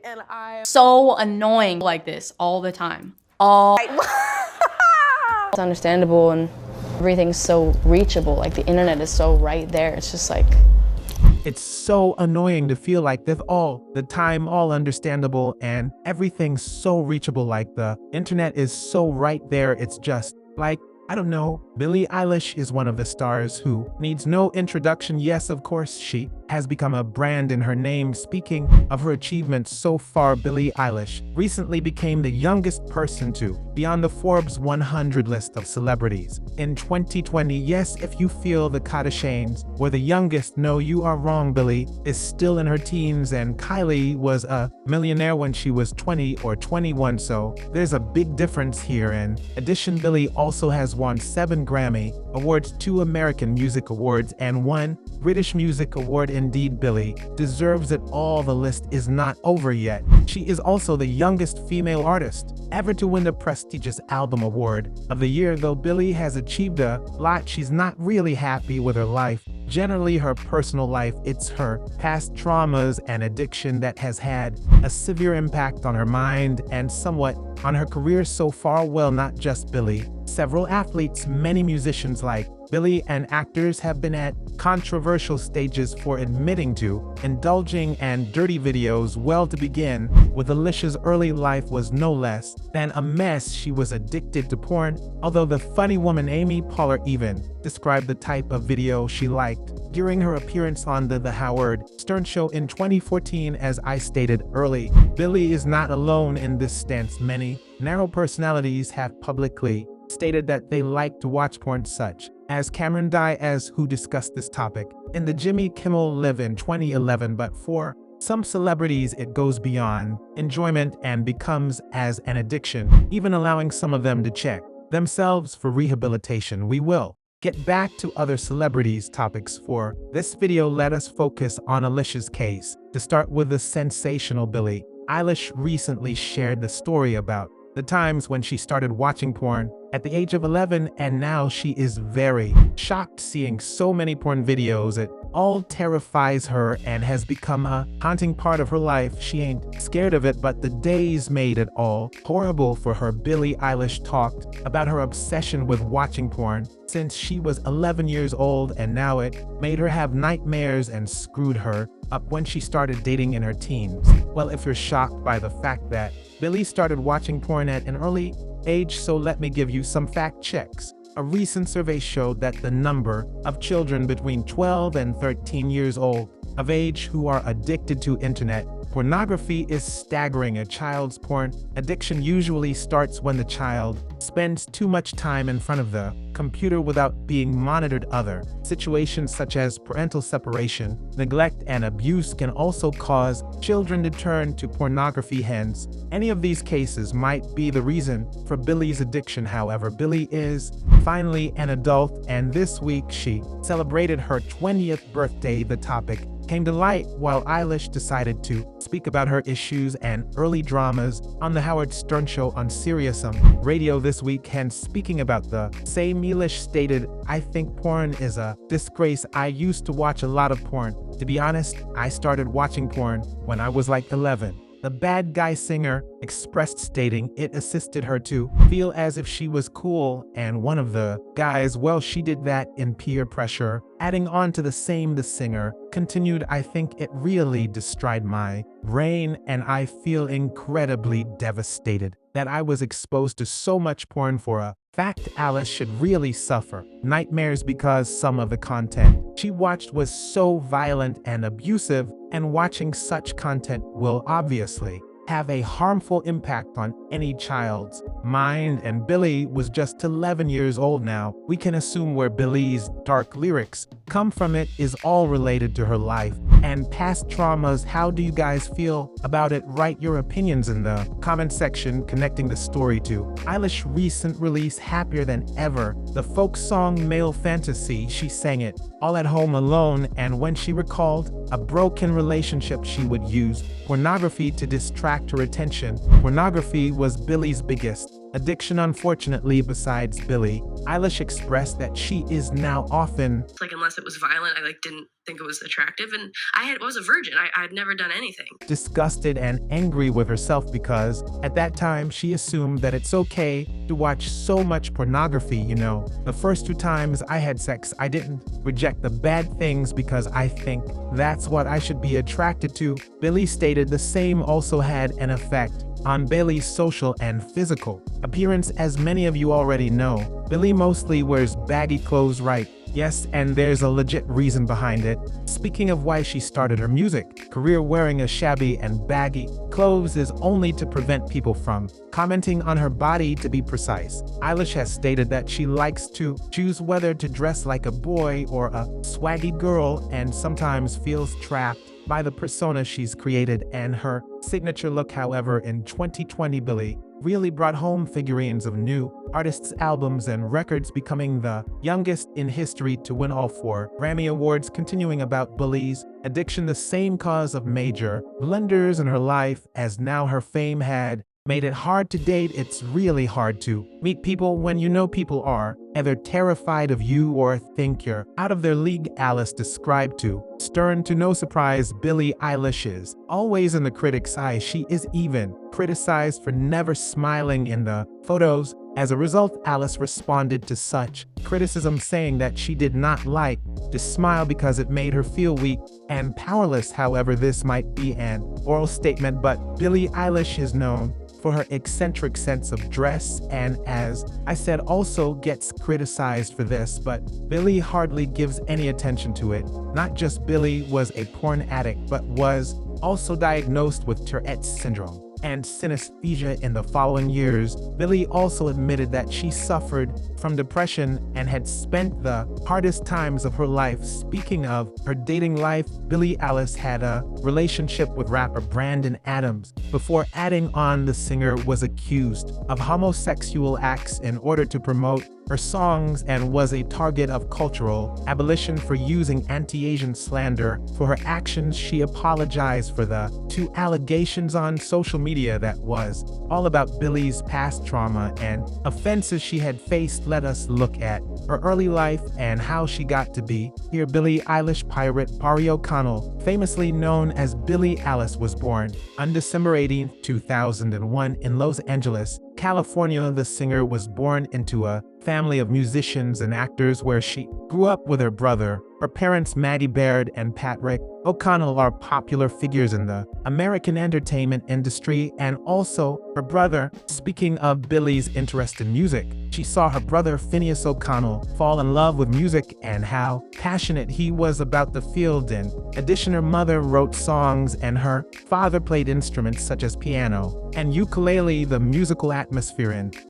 and I so annoying like this all the time. It's understandable and everything's so reachable. Like the internet is so right there. It's just like, it's so annoying to feel like they're all the time all understandable and everything's so reachable, like the internet is so right there. It's just like, I don't know, Billie Eilish is one of the stars who needs no introduction. Yes, of course, she has become a brand in her name. Speaking of her achievements so far, Billie Eilish recently became the youngest person to be on the Forbes 100 list of celebrities in 2020. Yes, if you feel the Kardashians were the youngest, no, you are wrong. Billie is still in her teens, and Kylie was a millionaire when she was 20 or 21, so there's a big difference here. In addition, Billie also has won 7 Grammy Awards, 2 American Music Awards, and 1 British Music Award. Indeed, Billie deserves it all. The list is not over yet. She is also the youngest female artist ever to win the prestigious Album Award of the Year. Though Billie has achieved a lot, she's not really happy with her life. Generally, her personal life, it's her past traumas and addiction that has had a severe impact on her mind and somewhat on her career so far. Well, not just Billie. Several athletes, many musicians like Billie, and actors have been at controversial stages for admitting to indulging in dirty videos. Well, to begin with, Alicia's early life was no less than a mess. She was addicted to porn, although the funny woman Amy Poehler even described the type of video she liked during her appearance on the Howard Stern Show in 2014. As I stated early, Billie is not alone in this stance. Many narrow personalities have publicly stated that they like to watch porn, such as Cameron Diaz, who discussed this topic in the Jimmy Kimmel Live in 2011. But for some celebrities, it goes beyond enjoyment and becomes as an addiction, even allowing some of them to check themselves for rehabilitation. We will get back to other celebrities' topics for this video. Let us focus on Alicia's case. To start with, the sensational Billie Eilish recently shared the story about the times when she started watching porn at the age of 11, and now she is very shocked seeing so many porn videos. It all terrifies her and has become a haunting part of her life. She ain't scared of it, but the days made it all horrible for her. Billie Eilish talked about her obsession with watching porn since she was 11 years old, and now it made her have nightmares and screwed her up when she started dating in her teens. Well, if you're shocked by the fact that Billie started watching porn at an early age, so let me give you some fact checks. A recent survey showed that the number of children between 12 and 13 years old of age who are addicted to internet pornography is staggering. A child's porn addiction usually starts when the child spends too much time in front of the computer without being monitored. Other situations such as parental separation, neglect, and abuse can also cause children to turn to pornography. Hence, any of these cases might be the reason for Billie's addiction. However, Billie is finally an adult, and this week she celebrated her 20th birthday. The topic came to light while Eilish decided to speak about her issues and early dramas on the Howard Stern Show on Sirius Radio this week. Hence, speaking about the same, Eilish stated, "I think porn is a disgrace. I used to watch a lot of porn. To be honest, I started watching porn when I was like 11. The Bad Guy singer expressed, stating it assisted her to feel as if she was cool and one of the guys. Well, she did that in peer pressure." Adding on to the same, the singer continued, "I think it really destroyed my brain and I feel incredibly devastated that I was exposed to so much porn. For a fact, Alice should really suffer nightmares because some of the content she watched was so violent and abusive, and watching such content will obviously have a harmful impact on any child's mind." And Billie was just 11 years old now. We can assume where Billie's dark lyrics come from. It is all related to her life and past traumas. How do you guys feel about it? Write your opinions in the comment section. Connecting the story to Eilish's recent release, Happier Than Ever, the folk song Male Fantasy, she sang it all at home alone, and when she recalled a broken relationship, she would use pornography to distract her attention. Pornography was Billie's biggest addiction. Unfortunately, besides Billie, Eilish expressed that she is now often Like, unless it was violent, I didn't think it was attractive, and I was a virgin. I had never done anything. disgusted and angry with herself because at that time she assumed that it's okay to watch so much pornography. The first 2 times I had sex, I didn't reject the bad things because I think that's what I should be attracted to. Billie stated the same also had an effect on Billie's social and physical appearance. As many of you already know, Billie mostly wears baggy clothes, right? Yes, and there's a legit reason behind it. Speaking of why she started her music career wearing a shabby and baggy clothes is only to prevent people from commenting on her body. To be precise, Eilish has stated that she likes to choose whether to dress like a boy or a swaggy girl and sometimes feels trapped by the persona she's created and her signature look. However, in 2020, Billie really brought home figurines of new artists' albums and records, becoming the youngest in history to win all 4 Grammy Awards. Continuing about Billie's addiction, the same cause of major blunders in her life as now her fame had made it hard to date. It's really hard to meet people when you know people are either terrified of you or think you're out of their league. Alice described to Stern, to no surprise, Billie Eilish is always in the critics' eye. She is even criticized for never smiling in the photos. As a result, Alice responded to such criticism saying that she did not like to smile because it made her feel weak and powerless. However, this might be an oral statement, but Billie Eilish is known for her eccentric sense of dress and, as I said, also gets criticized for this, but Billie hardly gives any attention to it. Not just Billie was a porn addict, but was also diagnosed with Tourette's syndrome and synesthesia in the following years. Billie also admitted that she suffered from depression and had spent the hardest times of her life. Speaking of her dating life, Billie Eilish had a relationship with rapper Brandon Adams before adding on the singer was accused of homosexual acts in order to promote her songs and was a target of cultural abolition for using anti-Asian slander. For her actions, she apologized for the 2 allegations on social media that was all about Billie's past trauma and offenses she had faced. Let us look at her early life and how she got to be here. Billie Eilish pirate Barry O'Connell, famously known as Billie Eilish, was born on December 18, 2001 in Los Angeles, California. The singer was born into a family of musicians and actors where she grew up with her brother. Her parents, Maddie Baird and Patrick O'Connell, are popular figures in the American entertainment industry, and also her brother. Speaking of Billie's interest in music, she saw her brother Phineas O'Connell fall in love with music and how passionate he was about the field. In addition, her mother wrote songs and her father played instruments such as piano and ukulele. The musical atmosphere in